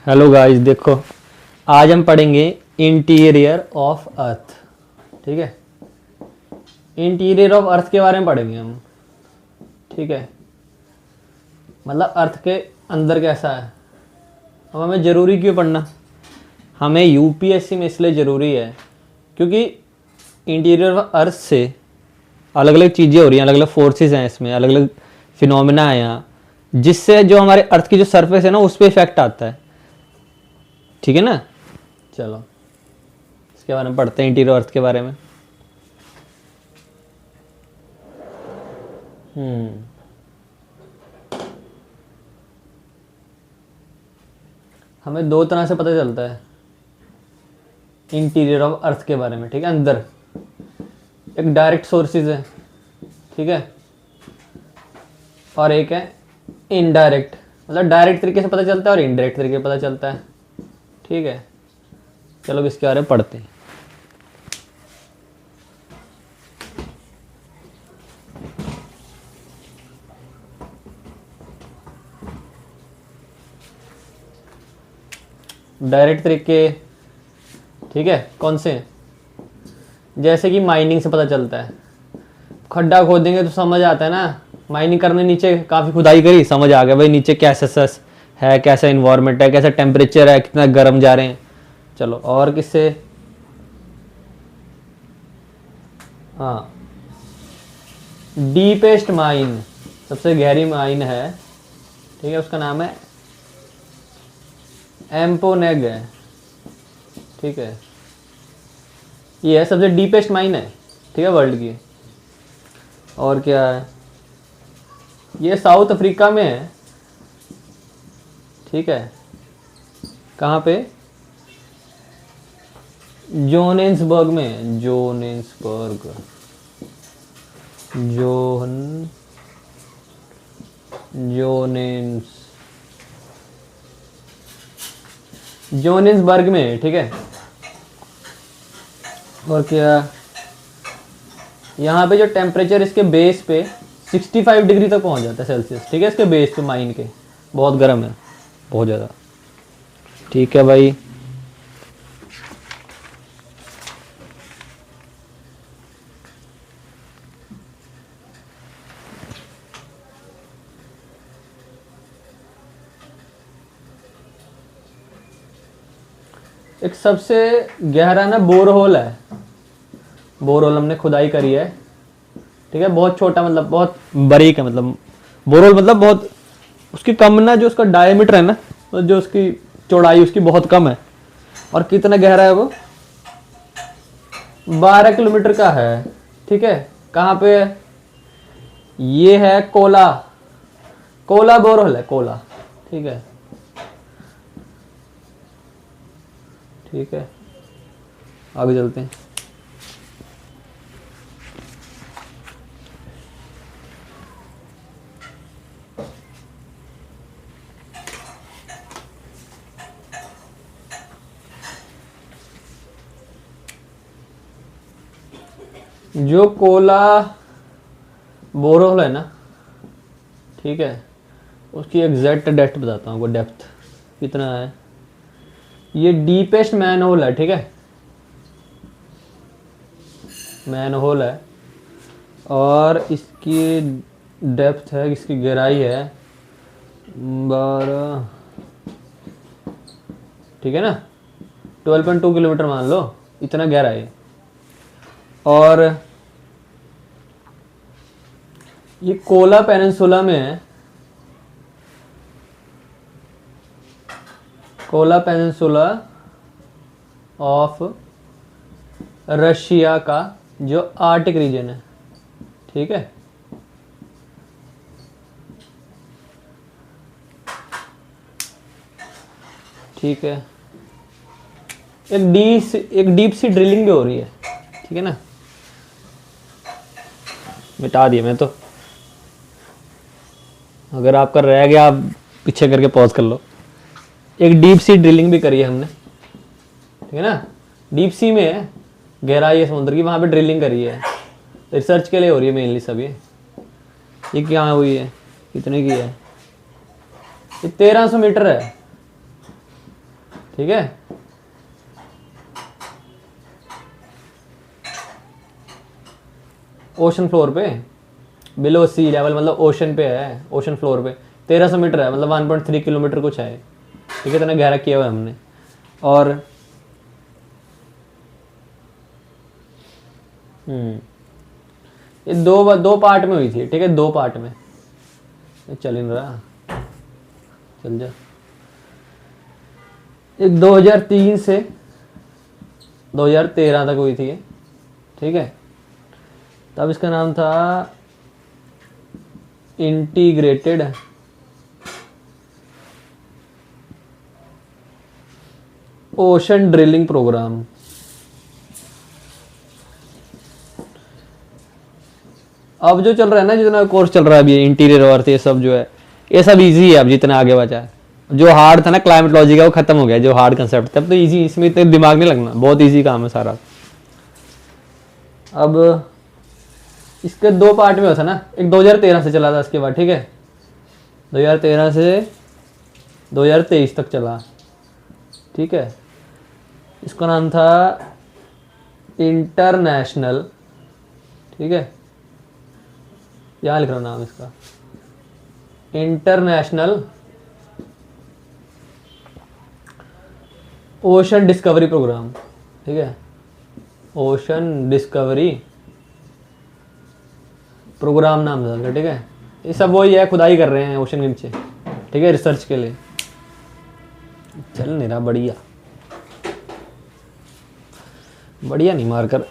Hello guys, देखो आज हम पढ़ेंगे इंटीरियर ऑफ अर्थ। ठीक है, इंटीरियर ऑफ अर्थ के बारे में पढ़ेंगे हम। ठीक है, मतलब अर्थ के अंदर कैसा है। अब हमें ज़रूरी क्यों पढ़ना, हमें यूपीएससी में इसलिए ज़रूरी है क्योंकि इंटीरियर ऑफ अर्थ से अलग अलग चीज़ें हो रही हैं, अलग अलग फोर्सेस हैं, इसमें अलग अलग फिनोमिना है यहाँ, जिससे जो हमारे अर्थ की जो सरफेस है ना उस पर इफेक्ट आता है। ठीक है ना, चलो इसके बारे में पढ़ते हैं, इंटीरियर अर्थ के बारे में। हमें दो तरह से पता चलता है इंटीरियर ऑफ अर्थ के बारे में। ठीक है, अंदर एक डायरेक्ट सोर्सेज है, ठीक है, और एक है इनडायरेक्ट। मतलब डायरेक्ट तरीके से पता चलता है और इनडायरेक्ट तरीके से पता चलता है। ठीक है, चलो इसके बारे में पढ़ते हैं। डायरेक्ट तरीके, ठीक है, कौन से? जैसे कि माइनिंग से पता चलता है। खड्डा खोदेंगे तो समझ आता है ना, माइनिंग करने नीचे काफ़ी खुदाई करी, समझ आ गया भाई नीचे कैसा सस है, कैसा इन्वायरमेंट है, कैसा टेम्परेचर है, कितना गर्म जा रहे हैं। चलो और किससे? हाँ, डीपेस्ट माइन, सबसे गहरी माइन है, ठीक है, उसका नाम है एम्पोनेग है। ठीक है, ये है सबसे डीपेस्ट माइन है, ठीक है, वर्ल्ड की। और क्या है? ये साउथ अफ्रीका में है। ठीक है, कहाँ पे? जोहानिसबर्ग में है, जोहानिसबर्ग, जोहानिसबर्ग में है। ठीक है, और क्या? यहाँ पे जो टेम्परेचर इसके बेस पे 65 डिग्री तक पहुँच जाता है सेल्सियस। ठीक है, इसके बेस पे माइन के बहुत गर्म है, बहुत ज़्यादा। ठीक है भाई, एक सबसे गहरा ना बोरहोल है, बोरहोल हमने खुदाई करी है। ठीक है, बहुत छोटा, मतलब बहुत बारीक है, मतलब बोरहोल मतलब बहुत उसकी कम ना, जो उसका डायमीटर है ना, तो जो उसकी चौड़ाई उसकी बहुत कम है। और कितना गहरा है वो? 12 किलोमीटर का है। ठीक है, कहाँ पे? ये है कोला, कोला बोरहोल है, कोला। ठीक है, ठीक है, आगे चलते हैं। जो कोला बोरहोल है ना, ठीक है, उसकी एग्जैक्ट डेप्थ बताता हूँ आपको। डेप्थ कितना है? ये डीपेस्ट मैन होल है। ठीक है, मैन होल है, और इसकी डेप्थ है, इसकी गहराई है 12, ठीक है ना, 12.2 किलोमीटर मान लो, इतना गहरा है। और ये कोला पेनिनसुला में है, कोला पेनिनसुला ऑफ रशिया का जो आर्टिक रीजन है। ठीक है, ठीक है, एक डीप सी ड्रिलिंग भी हो रही है। ठीक है ना, मिटा दिया मैं तो, अगर आपका रह गया आप पीछे करके पॉज कर लो। एक डीप सी ड्रिलिंग भी करी है हमने, ठीक है ना, डीप सी में है, गहराई है समुद्र की, वहाँ पे ड्रिलिंग करी है, रिसर्च के लिए हो रही है मेनली सब। ये क्या हुई है, कितने की है? ये 1300 मीटर है। ठीक है। ओशन फ्लोर पे, बिलो सी लेवल मतलब ओशन पे है, ओशन फ्लोर पे 1300 मीटर है, मतलब 1.3 किलोमीटर कुछ है, ठीक है। इतना गहरा किया हुआ है हमने। और ये दो पार्ट में हुई थी, ठीक है, 2 पार्ट में। ये चल नहीं रहा, चल जा। एक 2003 से 2013 तक हुई थी ये, ठीक है। तब इसका नाम था इंटीग्रेटेड ओशन ड्रिलिंग प्रोग्राम। अब जो चल रहा है ना, जितना कोर्स चल रहा है अभी इंटीरियर अर्थ, ये सब जो है, ये सब इजी है अब, जितना आगे बचा है। जो हार्ड था ना क्लाइमेटोलॉजी का, वो खत्म हो गया, जो हार्ड कंसेप्ट था। अब तो इजी, इसमें इतना दिमाग नहीं लगना, बहुत इजी काम है सारा। अब इसके 2 पार्ट में होता ना, एक 2013 से चला था, इसके बाद, ठीक है, 2013 से 2023 तक चला, ठीक है। इसका नाम था इंटरनेशनल, ठीक है, यहाँ लिख रहा हूँ नाम इसका, इंटरनेशनल ओशन डिस्कवरी प्रोग्राम, ठीक है, ओशन डिस्कवरी प्रोग्राम नाम था, ठीक है। ये सब वही है, खुदाई कर रहे हैं ओशन के नीचे, ठीक है, रिसर्च के लिए। चल नहीं रहा, बढ़िया बढ़िया नहीं मार कर।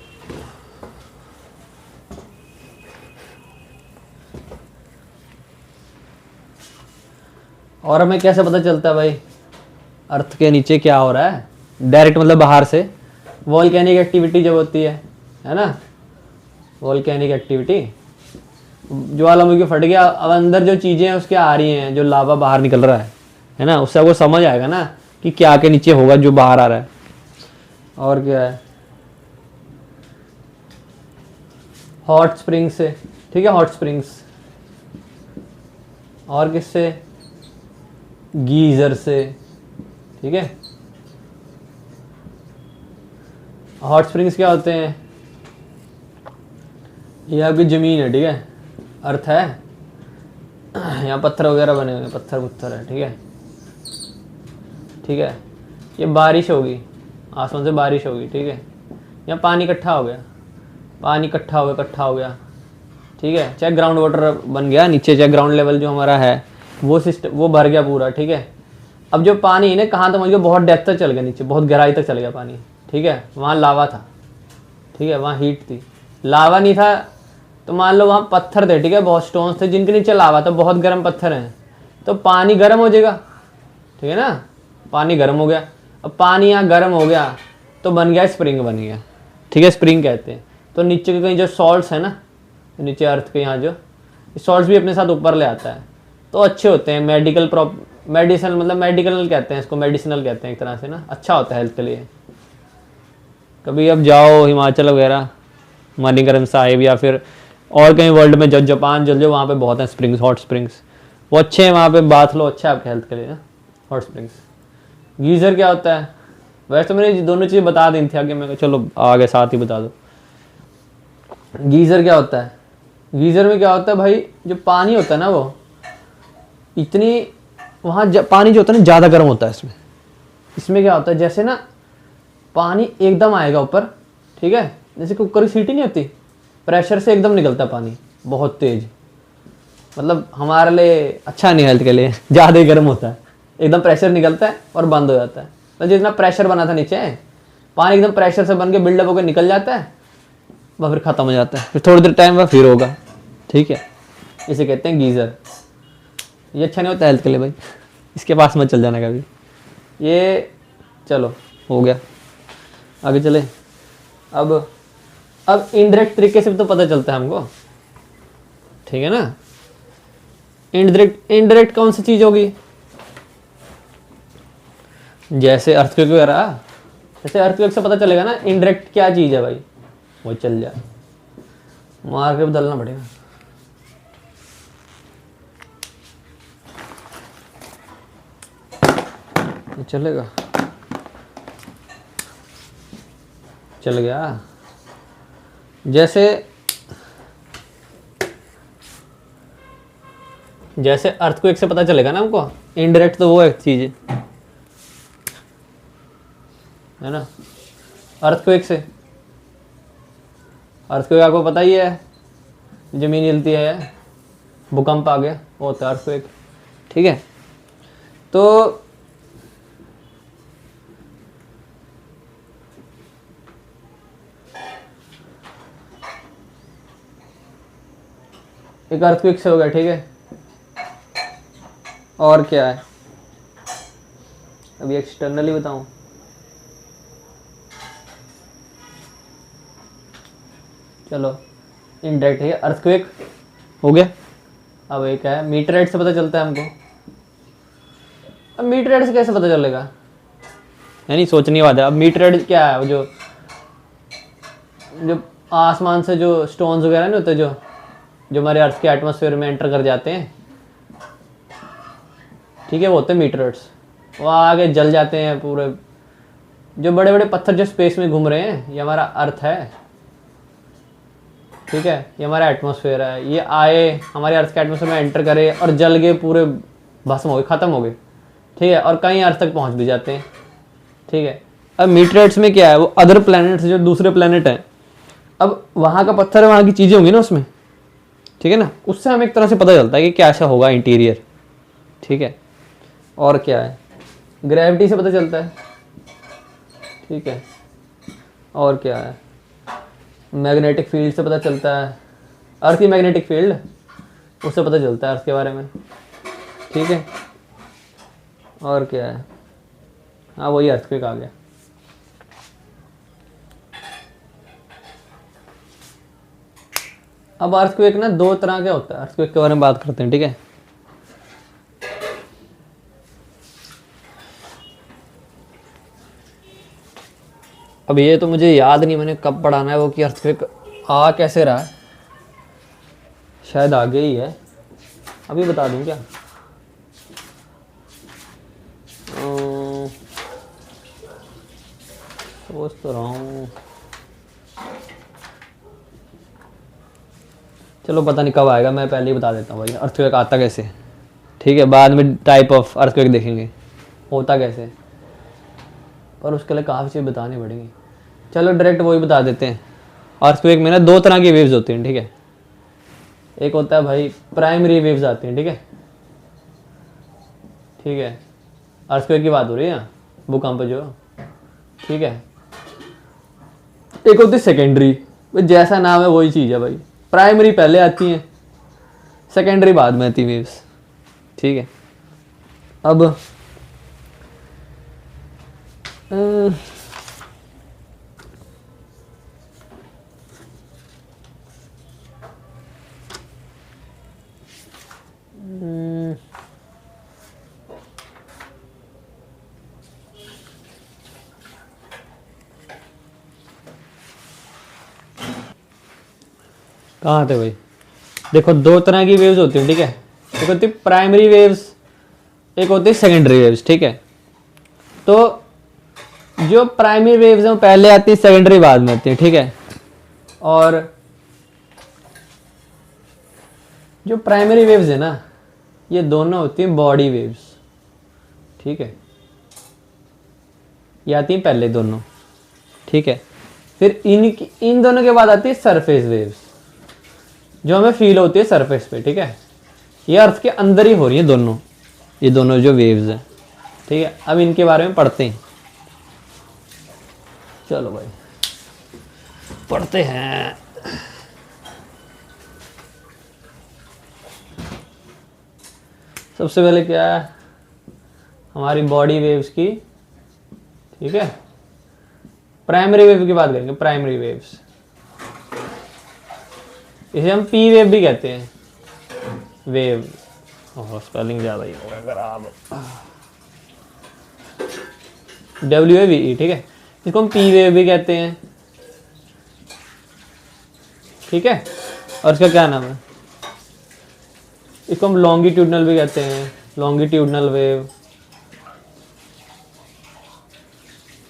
और हमें कैसे पता चलता है भाई अर्थ के नीचे क्या हो रहा है? डायरेक्ट मतलब बाहर से वॉल्केनिक एक्टिविटी जब होती है ना, वॉल्केनिक एक्टिविटी, ज्वालामुखी फट गया, अब अंदर जो चीज़ें हैं उसके आ रही हैं, जो लावा बाहर निकल रहा है ना, उससे आपको समझ आएगा ना कि क्या के नीचे होगा जो बाहर आ रहा है। और क्या है, हॉट स्प्रिंग से, ठीक है, हॉट स्प्रिंग्स। और किससे? गीजर से, ठीक है। हॉट स्प्रिंग्स क्या होते हैं? ये आपकी ज़मीन है, ठीक है, अर्थ है, यहाँ पत्थर वगैरह बने हुए, पत्थर है, ठीक है, ठीक है। ये बारिश होगी, आसमान से बारिश होगी, ठीक है, यहाँ पानी इकट्ठा हो गया, इकट्ठा हो गया, ठीक है, चाहे ग्राउंड वाटर बन गया नीचे, चाहे ग्राउंड लेवल जो हमारा है वो सिस्टम, वो भर गया पूरा, ठीक है। अब जो पानी है ना, कहाँ तक पहुँच गया? बहुत डेप्थ तक चल गया नीचे, बहुत गहराई तक चल गया पानी, ठीक है। वहाँ लावा था, ठीक है, वहाँ हीट थी। लावा नहीं था तो मान लो वहाँ पत्थर थे, ठीक है, बहुत स्टोन्स थे जिनके नीचे लावा था, बहुत गर्म पत्थर हैं, तो पानी गर्म हो जाएगा, ठीक है ना, पानी गर्म हो गया। अब पानी यहाँ गर्म हो गया तो बन गया स्प्रिंग, बन गया, ठीक है, स्प्रिंग कहते हैं। तो नीचे के कहीं जो सॉल्ट्स है ना, नीचे अर्थ के यहाँ जो सॉल्ट्स भी अपने साथ ऊपर ले आता है, तो अच्छे होते हैं, मेडिसिनल, मतलब मेडिकल कहते हैं इसको, मेडिसिनल कहते हैं एक तरह से ना, अच्छा होता है हेल्थ के लिए। कभी अब जाओ हिमाचल वगैरह, मणिकरण साहिब, या फिर और कहीं वर्ल्ड में, जब जापान चल जाओ, वहाँ पे बहुत हैं स्प्रिंग्स, हॉट स्प्रिंग्स, वो अच्छे हैं, वहाँ पे बाथ लो, अच्छा है आपके हेल्थ के लिए ना, हॉट स्प्रिंग्स। गीज़र क्या होता है? वैसे तो मैंने दोनों चीज़ें बता दी थी आगे, मैं चलो आगे साथ ही बता दो। गीज़र क्या होता है? गीज़र में क्या होता है भाई, जो पानी होता है ना, वो इतनी वहाँ पानी जो होता है ना ज़्यादा गर्म होता है इसमें क्या होता है, जैसे ना पानी एकदम आएगा ऊपर, ठीक है, जैसे कुकर की सीटी नहीं होती, प्रेशर से एकदम निकलता है पानी बहुत तेज, मतलब हमारे लिए अच्छा नहीं, हेल्थ के लिए ज़्यादा ही गर्म होता है, एकदम प्रेशर निकलता है और बंद हो जाता है। तो जितना प्रेशर बना था नीचे, पानी एकदम प्रेशर से बन के बिल्डअप होकर निकल जाता है, वह फिर ख़त्म हो जाता है, फिर थोड़ी देर टाइम वह फिर होगा, ठीक है, इसे कहते हैं गीज़र। ये अच्छा नहीं होता हेल्थ के लिए भाई, इसके पास मत चल जाना कभी। ये चलो हो गया, आगे चले। अब इनडायरेक्ट तरीके से भी तो पता चलता है हमको, ठीक है ना। इनडायरेक्ट कौन सी चीज़ होगी? जैसे अर्थक्वेक वगैरह, जैसे अर्थक्वेक से पता चलेगा ना इनडायरेक्ट क्या चीज़ है भाई, वो चल जाए, मार के बदलना पड़ेगा। ये चलेगा। चल गया। जैसे जैसे अर्थक्वेक से पता चलेगा ना हमको, इनडायरेक्ट तो वो एक चीज है ना। अर्थक्वेक से, अर्थक्वेक आपको पता ही है, जमीन हिलती है, भूकंप आ गया, वो होता है अर्थक्वेक। ठीक है, तो एक अर्थक्वेक से हो गया। ठीक है, और क्या है, अभी एक्सटर्नली बताऊं, चलो इनडायरेक्ट है, अर्थक्वेक हो गया। अब एक है मीटराइट से पता चलता है हमको। अब मीटराइट से कैसे पता चलेगा, यानी सोचने की बात है। अब मीटराइट क्या है, जो जो आसमान से जो स्टोन्स वगैरह नहीं होते, जो जो हमारे अर्थ के एटमॉस्फेयर में एंटर कर जाते हैं, ठीक है, वो होते हैं मीटराइट्स। वो आगे जल जाते हैं पूरे। जो बड़े बड़े पत्थर जो स्पेस में घूम रहे हैं, ये हमारा अर्थ है। ठीक है, ये हमारा एटमॉस्फेयर है। ये आए हमारे अर्थ के एटमॉस्फेयर में एंटर करे और जल गए, पूरे भस्म हो गए, ख़त्म हो गए। ठीक है, और कहीं अर्थ तक पहुंच भी जाते हैं। ठीक है, अब मीटराइट्स में क्या है, वो अदर प्लैनेट्स, जो दूसरे प्लैनेट हैं, अब वहाँ का पत्थर है, वहाँ की चीज़ें होंगी ना उसमें। ठीक है ना, उससे हमें एक तरह से पता चलता है कि क्या ऐसा होगा इंटीरियर। ठीक है, और क्या है, ग्रेविटी से पता चलता है। ठीक है, और क्या है, मैग्नेटिक फील्ड से पता चलता है, अर्थ की मैग्नेटिक फील्ड, उससे पता चलता है अर्थ के बारे में। ठीक है, और क्या है, हाँ वही अर्थक्वेक आ गया। अब अर्थक्वेक ना दो तरह के होता है, अर्थक्वेक के बारे में बात करते हैं। ठीक है, अब ये तो मुझे याद नहीं मैंने कब पढ़ाना है वो, कि अर्थक्वेक आ कैसे रहा है, शायद आगे ही है, अभी बता दूं क्या। सोच तो रहा हूँ, चलो पता नहीं कब आएगा, मैं पहले ही बता देता हूँ भाई अर्थक्वेक आता कैसे। ठीक है, बाद में टाइप ऑफ अर्थक्वेक देखेंगे होता कैसे, पर उसके लिए काफ़ी चीज़ बतानी पड़ेगी। चलो डायरेक्ट वही बता देते हैं। अर्थक्वेक में ना दो तरह की वेव्स होती हैं। ठीक है, एक होता है भाई प्राइमरी वेव्स आती हैं। ठीक है, ठीक है, अर्थक्वेक की बात हो रही है, भूकंप जो। ठीक है, एक होती है सेकेंडरी, जैसा नाम है वही चीज़ है भाई। प्राइमरी पहले आती हैं, सेकेंडरी बाद में आती वेव्स। ठीक है, अब कहाँ थे भाई, देखो दो तरह की वेव्स होती हैं। ठीक है, एक होती है प्राइमरी वेव्स, एक होती है सेकेंडरी वेव्स। ठीक है, तो जो प्राइमरी वेव्स हैं वो पहले आती है, सेकेंडरी बाद में आती है। ठीक है, और जो प्राइमरी वेव्स है ना, ये दोनों होती हैं बॉडी वेव्स। ठीक है, ये आती हैं पहले दोनों। ठीक है, फिर इन दोनों के बाद आती है सरफेस वेव्स, जो हमें फील होती है सरफेस पे। ठीक है, ये अर्थ के अंदर ही हो रही है दोनों, ये दोनों जो वेव्स हैं। ठीक है, अब इनके बारे में पढ़ते हैं। चलो भाई पढ़ते हैं। सबसे पहले क्या है, हमारी बॉडी वेव्स की। ठीक है, प्राइमरी वेव की बात करेंगे, प्राइमरी वेव्स, इसे हम पी वेव भी कहते हैं, वेव। स्पेलिंग ज़्यादा ही होगा खराब, WAVE। ठीक है, इसको हम पी वेव भी कहते हैं। ठीक है, और इसका क्या नाम है, इसको हम लॉन्गिट्यूडनल भी कहते हैं, लॉन्गिट्यूडनल वेव।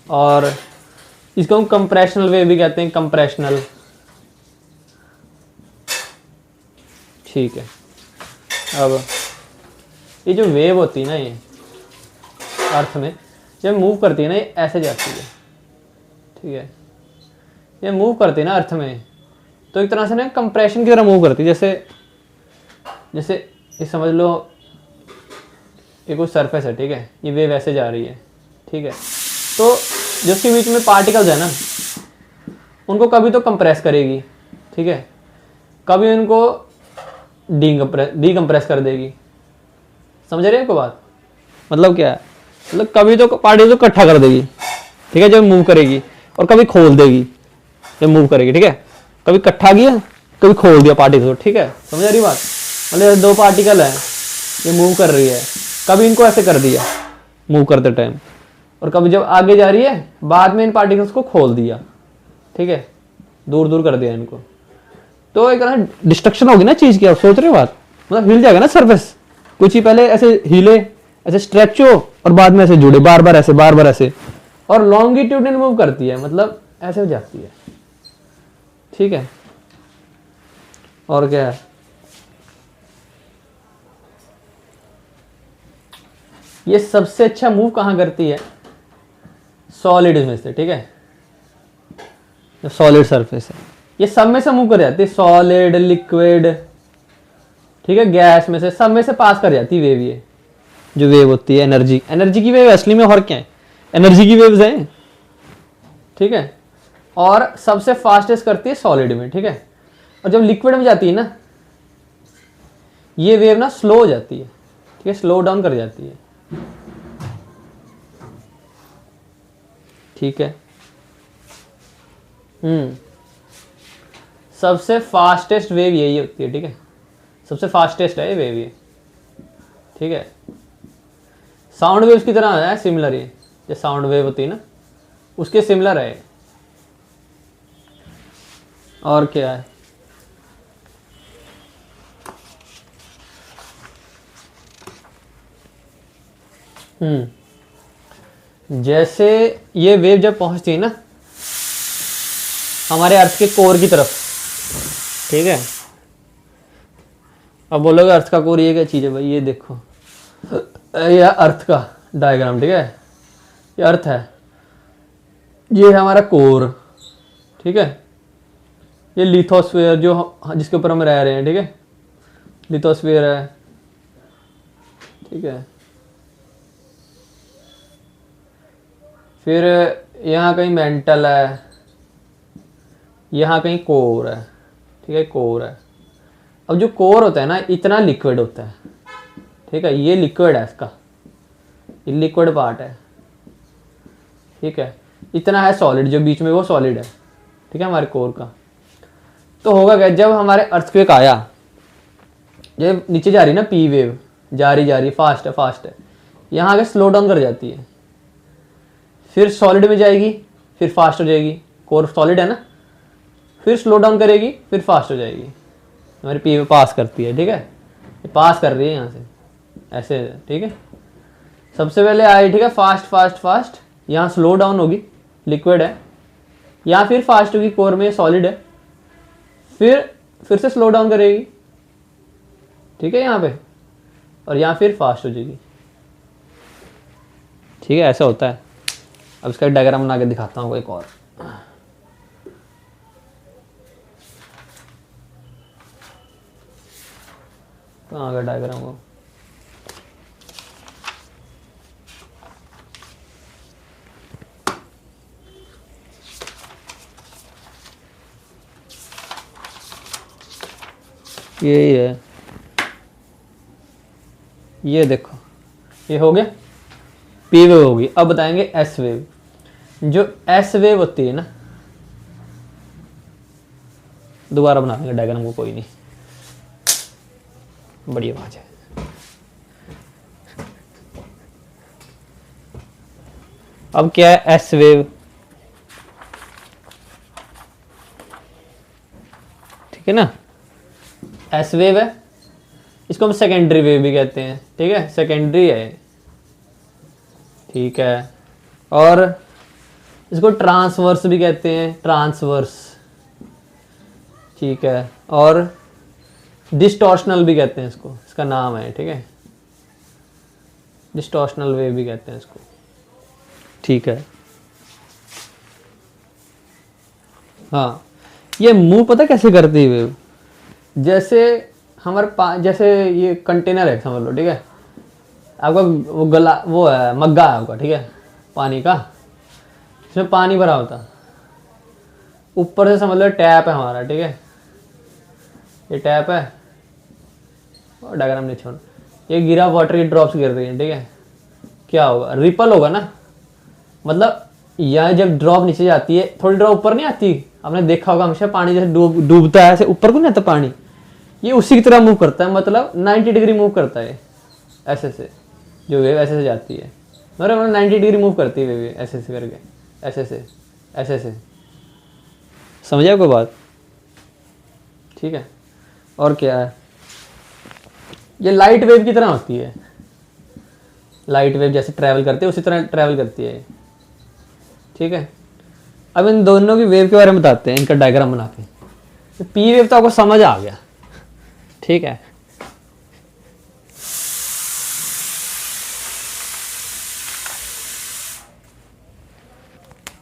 और इसको हम कंप्रेशनल वेव भी कहते हैं, कंप्रेशनल। ठीक है, अब ये जो वेव होती है ना, ये अर्थ में जब मूव करती है ना, ये ऐसे जाती है। ठीक है, ये मूव करती है ना अर्थ में, तो एक तरह से ना कंप्रेशन की तरह मूव करती है। जैसे जैसे ये समझ लो, ये कोई सरफेस है, ठीक है, ये वेव ऐसे जा रही है। ठीक है, तो जो उसके बीच में पार्टिकल्स है ना, उनको कभी तो कंप्रेस करेगी, ठीक है, कभी उनको डीकंप्रेस कर देगी। समझ रहे हैं आपको बात? मतलब क्या है, मतलब कभी तो पार्टिकल को इकट्ठा कर देगी, ठीक है, जब मूव करेगी, और कभी खोल देगी जब मूव करेगी। ठीक है, कभी इकट्ठा किया, कभी खोल दिया पार्टिकल को। ठीक है, समझ आ रही बात? मतलब दो पार्टिकल है, ये मूव कर रही है, कभी इनको ऐसे कर दिया मूव करते टाइम, और कभी जब आगे जा रही है बाद में इन पार्टिकल्स को खोल दिया। ठीक है, दूर दूर कर दिया इनको, तो एक तरह डिस्ट्रक्शन होगी ना चीज की। आप सोच रहे हो बात? मतलब हिल जाएगा ना सरफेस, कुछ ही पहले ऐसे हिले, ऐसे स्ट्रेच हो, और बाद में ऐसे जुड़े, बार बार ऐसे, और लॉन्गिट्यूडनल मूव करती है, मतलब ऐसे हो जाती है। ठीक है, और क्या है, ये सबसे अच्छा मूव कहाँ करती है? सॉलिड में से। ठीक है, जो सॉलिड सरफेस है, ये सब में से मूव कर जाती है, सॉलिड, लिक्विड, ठीक है, गैस में से, सब में से पास कर जाती है वेव। ये जो वेव होती है एनर्जी की वेव असली में, और क्या है, एनर्जी की वेव्स हैं। ठीक है, और सबसे फास्टेस्ट करती है सॉलिड में। ठीक है, और जब लिक्विड में जाती है ना, ये वेव ना स्लो हो जाती है। ठीक है, स्लो डाउन कर जाती है। ठीक है, सबसे फास्टेस्ट वेव यही होती है। ठीक है, सबसे फास्टेस्ट है ये वेव ये। ठीक है, साउंड वेव्स की तरह है, सिमिलर ये, जो साउंड वेव होती है ना, उसके सिमिलर है। और क्या है, जैसे ये वेव जब पहुंचती है ना हमारे अर्थ के कोर की तरफ, ठीक है, अब बोलोगे अर्थ का कोर ये क्या चीज़ है भाई? ये देखो, यह अर्थ का डायग्राम। ठीक है, ये अर्थ है, ये है हमारा कोर। ठीक है, ये लिथोस्फीयर जो जिसके ऊपर हम रह रहे हैं। ठीक है, लिथोस्फीयर है। ठीक है, फिर यहाँ कहीं मेंटल है, यहाँ कहीं कोर है। ठीक है, कोर है। अब जो कोर होता है ना, इतना लिक्विड होता है। ठीक है, ये लिक्विड है, इसका ये लिक्विड पार्ट है। ठीक है, इतना है सॉलिड, जो बीच में वो सॉलिड है। ठीक है, हमारे कोर का। तो होगा क्या, जब हमारे अर्थक्वेक आया, जब नीचे जा रही ना पी वेव, जा रही फास्ट है, यहाँ आगे स्लो डाउन कर जाती है, फिर सॉलिड में जाएगी, फिर फास्ट हो जाएगी। कोर सॉलिड है ना, फिर स्लो डाउन करेगी, फिर फास्ट हो जाएगी। हमारी पी वेव पास करती है। ठीक है, ये पास कर रही है यहाँ से ऐसे। ठीक है, सबसे पहले आई, ठीक है, फास्ट, यहाँ स्लो डाउन होगी, लिक्विड है, यहाँ फिर फास्ट होगी, कोर में सॉलिड है, फिर से स्लो डाउन करेगी। ठीक है, यहाँ पे, और यहाँ फिर फास्ट हो जाएगी। ठीक है, ऐसा होता है। अब इसका एक डायग्राम बना के दिखाता हूँ एक और। कहाँ गया डायग्राम वो? यही है, ये देखो, ये हो गया, पी वेव होगी। अब बताएंगे एस वेव। जो एस वेव होती है ना, दोबारा बना देंगे डायग्राम को, कोई नहीं, बड़ी आवाज है। अब क्या है एस वेव? ठीक है ना, एस वेव है, इसको हम सेकेंडरी वेव भी कहते हैं। ठीक है, सेकेंडरी है। ठीक है, और इसको ट्रांसवर्स भी कहते हैं, ट्रांसवर्स, ठीक है, और डिस्टॉर्शनल भी कहते हैं इसको, इसका नाम है, ठीक है, डिस्टॉर्शनल वेव भी कहते हैं इसको, ठीक है। हाँ, ये मूव पता कैसे करती है वेव, जैसे हमारे जैसे ये कंटेनर है समझ लो, ठीक है, आपका वो गला वो है मग्गा है आपका, ठीक है, पानी का, इसमें पानी भरा होता, ऊपर से समझ लो टैप है हमारा, ठीक है, ये टैप है, और डायग्राम नहीं छोड़, ये गिरा, वाटर की ड्रॉप्स गिर रही है, ठीक है, क्या होगा, रिपल होगा ना, मतलब यहाँ जब ड्रॉप नीचे जाती है, थोड़ी ड्रॉप ऊपर नहीं आती, आपने देखा होगा हमेशा पानी जैसे डूबता है ऐसे ऊपर को नहीं आता पानी, ये उसी की तरह मूव करता है, मतलब 90 डिग्री मूव करता है ऐसे से, जो वेव ऐसे से जाती है, मतलब 90 डिग्री मूव करती है वेव ऐसे से करके, ऐसे से, समझे आपको बात, ठीक है। और क्या है, ये लाइट वेव की तरह होती है, लाइट वेव जैसे ट्रैवल करती है उसी तरह ट्रैवल करती है, ठीक है। अब इन दोनों की वेव के बारे में बताते हैं, इनका डायग्राम बना के। पी वेव तो आपको समझ आ गया, ठीक है।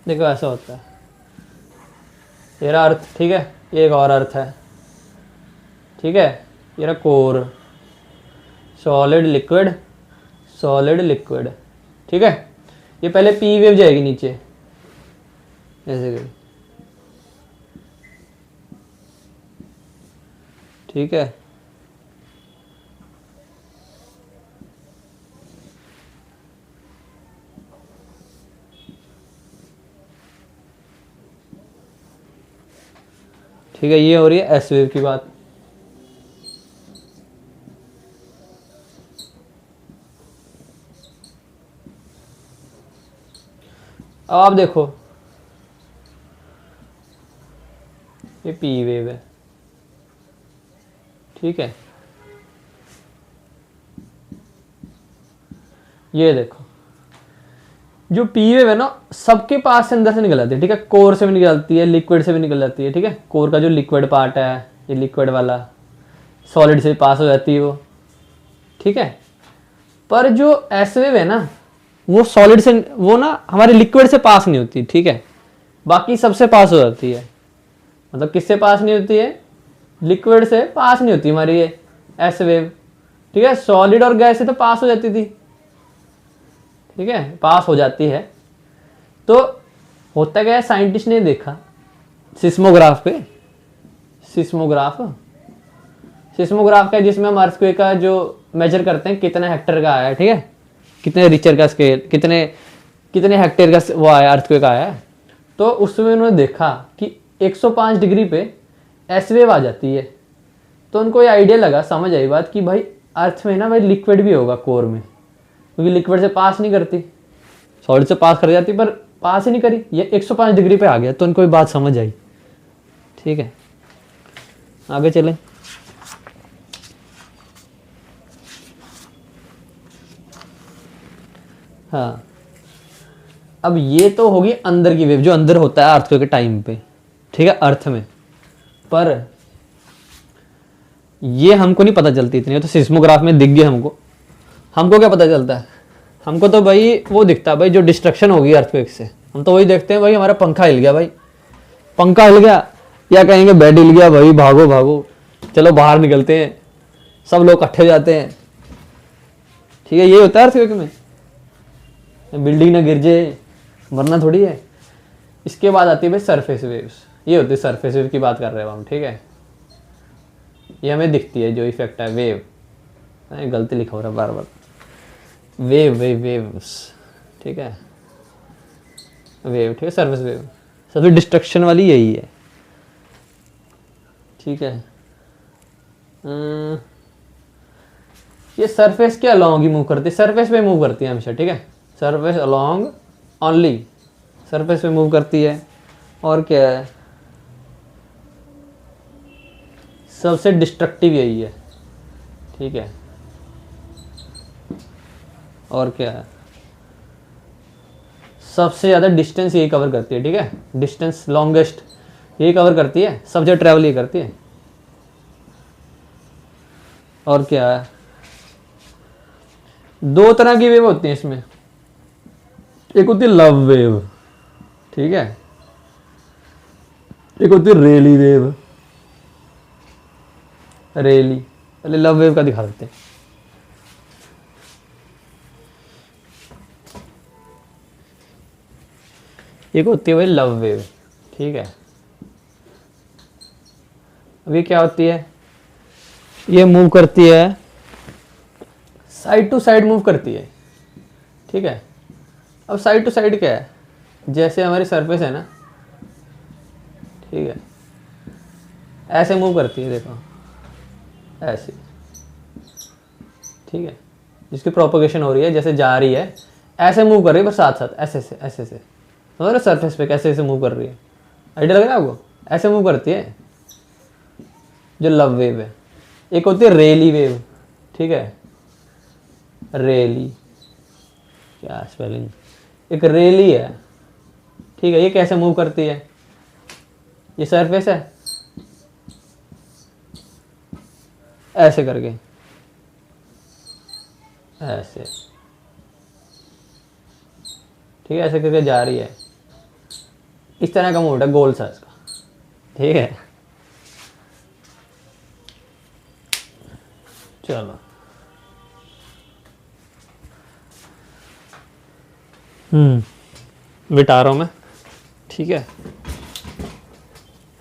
देखो ऐसा होता है, ये रहा अर्थ, ठीक है, ये एक और अर्थ है, ठीक है, ये रहा core, solid liquid, solid liquid, ठीक है। ये पहले पी वेव जाएगी नीचे ऐसे कर, ठीक है, ठीक है, ये हो रही है एस वेव की बात। अब आप देखो, ये पी वेव है, ठीक है, ये देखो जो पी वेव है ना, सबके पास से अंदर से निकल जाती है, ठीक है, कोर से भी निकल जाती है, लिक्विड से भी निकल जाती है, ठीक है, कोर का जो लिक्विड पार्ट है, ये लिक्विड वाला, सॉलिड से पास हो जाती है वो, ठीक है। पर जो एस वेव है ना, वो सॉलिड से, वो ना हमारे लिक्विड से पास नहीं होती, ठीक है, बाकी सबसे पास हो जाती है, मतलब किससे पास नहीं होती है, लिक्विड से पास नहीं होती हमारी ये एस वेव, ठीक है, सॉलिड और गैस से तो पास हो जाती थी, ठीक है, पास हो जाती है। तो होता क्या है, साइंटिस्ट ने देखा सिस्मोग्राफ पे, सिस्मोग्राफ का जिसमें हम अर्थक्वेक का जो मेजर करते हैं कितना हेक्टर का आया है, ठीक है, कितने रिचर का स्केल, कितने हेक्टेयर का वो आया, अर्थक्वेक आया है, तो उसमें उन्होंने देखा कि 105 डिग्री पे एस वेव आ जाती है। तो उनको ये आइडिया लगा, समझ आई बात कि भाई अर्थ में ना भाई लिक्विड भी होगा कोर में, क्योंकि लिक्विड से पास नहीं करती, सॉलिड से पास कर जाती पर पास ही नहीं करी, ये 105 डिग्री पे आ गया, तो उनको ये बात समझ आई, ठीक है। आगे चलें, हाँ, अब ये तो होगी अंदर की वेव, जो अंदर होता है अर्थक्वेक के टाइम पे, ठीक है, अर्थ में, पर ये हमको नहीं पता चलती इतनी, तो सिस्मोग्राफ में दिख गई हमको क्या पता चलता है, हमको तो भाई वो दिखता है भाई जो डिस्ट्रक्शन होगी अर्थक्वेक से, हम तो वही देखते हैं भाई, हमारा पंखा हिल गया भाई, पंखा हिल गया, या कहेंगे बेड हिल गया भाई, भागो भागो, चलो बाहर निकलते हैं, सब लोग इकट्ठे हो जाते हैं, ठीक है, ये होता है अर्थक्वेक में, बिल्डिंग ना गिर जाए, मरना थोड़ी है। इसके बाद आती है भाई सरफेस वेव्स, ये होती है सरफेस वेव की बात कर रहे हो हम, ठीक है, ये हमें दिखती है जो इफेक्ट है वेव, गलती लिखा हो रहा है बार बार, वेव्स, ठीक है, वेव, ठीक है, सरफेस वेव सबसे डिस्ट्रक्शन वाली यही है, ठीक है। ये सरफेस के अलोंग ही मूव करती है, सरफेस पे मूव करती है हमेशा, ठीक है, सरफेस अलोंग ओनली, सरफेस पे मूव करती है, और क्या है, सबसे डिस्ट्रक्टिव यही है, ठीक है, और क्या है, सबसे ज़्यादा डिस्टेंस यही कवर करती है, ठीक है, डिस्टेंस लॉन्गेस्ट यही कवर करती है, सब जगह ट्रैवल ये करती है। और क्या है, दो तरह की वेव होती है इसमें, एक होती है लव वेव, ठीक है, एक होती है रेली वेव। रेली, पहले लव वेव का दिखा देते हैं। एक होती है भाई लव वेव, ठीक है। अभी क्या होती है, ये मूव करती है, साइड टू साइड मूव करती है, ठीक है। अब साइड टू साइड क्या है, जैसे हमारी सरफेस है ना, ठीक है, ऐसे मूव करती है, देखो ऐसे, ठीक है, जिसकी प्रोपोगेशन हो रही है, जैसे जा रही है ऐसे मूव कर रही है, पर साथ साथ ऐसे से ऐसे से, समझ रहे हो, सरफेस पे कैसे ऐसे मूव कर रही है, आइडिया लग रहा है आपको, ऐसे मूव करती है जो लव वेव है। एक होती है रेली वेव, ठीक है, रेली, क्या स्पेलिंग, एक रेली है, ठीक है, ये कैसे मूव करती है, ये सरफेस है ऐसे करके, ऐसे, ठीक है, ऐसे करके जा रही है, इस तरह का मूवमेंट है गोल सा इसका, ठीक है। चलो मिटा रहा हूँ मैं, ठीक है।